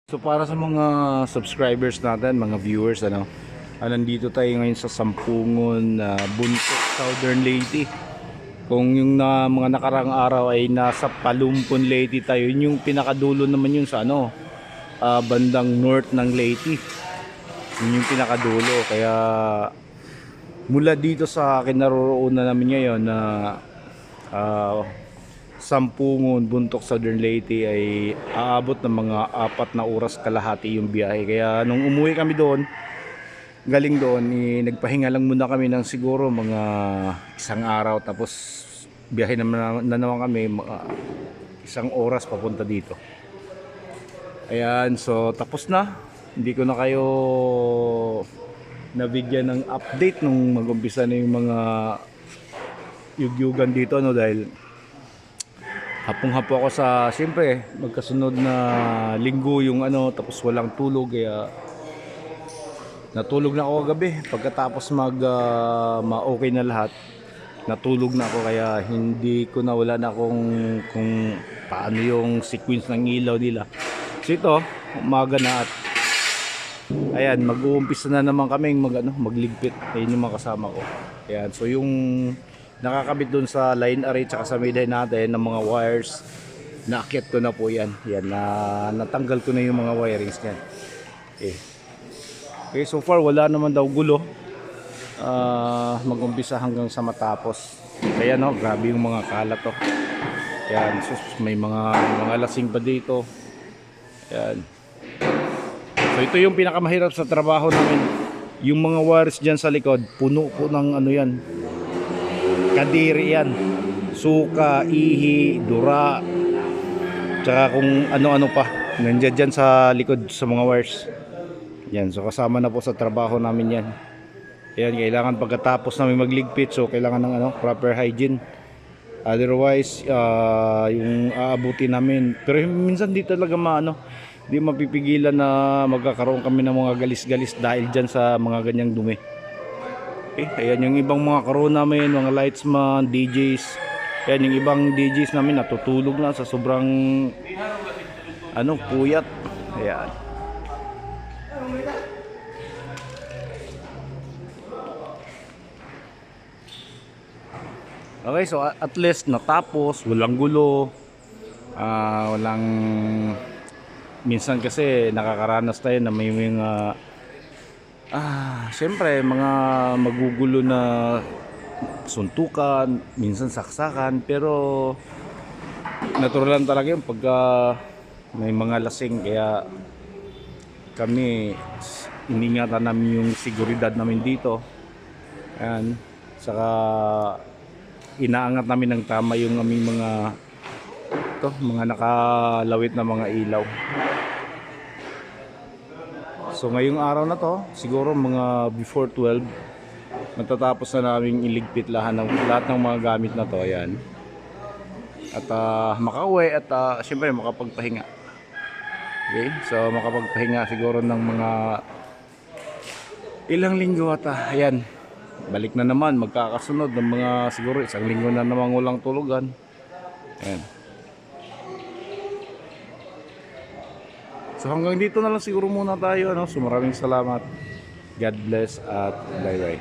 So para sa mga subscribers natin, mga viewers, nandito tayo ngayon sa Sampungon, Buntok, Southern Leyte. Kung yung mga nakarang araw ay nasa Palumpon, Leyte tayo, yun yung pinakadulo naman yun sa bandang north ng Leyte. Yun yung pinakadulo. Kaya mula dito sa kinaroroonan namin ngayon na Sampungon, Buntok, Southern Leyte ay aabot ng mga 4 na oras kalahati yung biyahe. Kaya nung umuwi kami doon, galing doon, nagpahinga lang muna kami ng siguro mga 1 araw. Tapos biyahe naman kami 1 oras papunta dito. Ayan, so tapos na. Hindi ko na kayo nabigyan ng update nung mag-umpisa na yung mga yugyugan dito, dahil hapong-hapo ako sa, siyempre, magkasunod na linggo yung tapos walang tulog, kaya natulog na ako kagabi. Pagkatapos ma-okay na lahat, natulog na ako, kaya hindi ko na, wala na kung paano yung sequence ng ilaw nila. So ito, umaga na at ayan, mag-uumpisa na naman kaming magligpit. Ayun yung mga kasama ko. Ayan, so yung nakakabit dun sa line array tsaka sa midline natin ng mga wires, naakyat ko na po yan. Yan, natanggal ko na yung mga wirings niyan. Okay, so far wala naman daw gulo. Mag-umpisa hanggang sa matapos. Kaya grabe yung mga kalat to. Yan, so may mga lasing pa dito. Yan. So ito yung pinakamahirap sa trabaho namin. Yung mga wires dyan sa likod, puno po ng yan, kadiri yan, suka, ihi, dura, tsaka kung ano-ano pa nandiyan dyan sa likod sa mga wires yan. So kasama na po sa trabaho namin yan. Ayan, kailangan pagkatapos namin magligpit, so kailangan ng proper hygiene. Otherwise yung aabuti namin, pero minsan di talaga di mapipigilan na magkakaroon kami ng mga galis-galis dahil dyan sa mga ganyang dumi. Ayan yung ibang mga crew namin, mga lightsman, DJs. Ayan yung ibang DJs namin natutulog na sa sobrang puyat. Ayan. Okay, so at least natapos, walang gulo. Walang, minsan kasi nakakaranas tayo na may mga siyempre mga magugulo na suntukan, minsan saksakan, pero natural lang talaga yun pagka may mga lasing. Kaya kami iningatan namin yung seguridad namin dito. Ayan, saka inaangat namin ng tama yung aming mga nakalawit na mga ilaw. So ngayong araw na to, siguro mga before 12, matatapos na namin iligpit lahat ng mga gamit na to. Ayan. At makauwi at syempre makapagpahinga. Okay? So makapagpahinga siguro ng mga ilang linggo at ayan, balik na naman, magkakasunod ng mga siguro 1 linggo na naman walang tulugan. Ayan. So hanggang dito na lang siguro muna tayo. So maraming salamat. God bless at bye bye.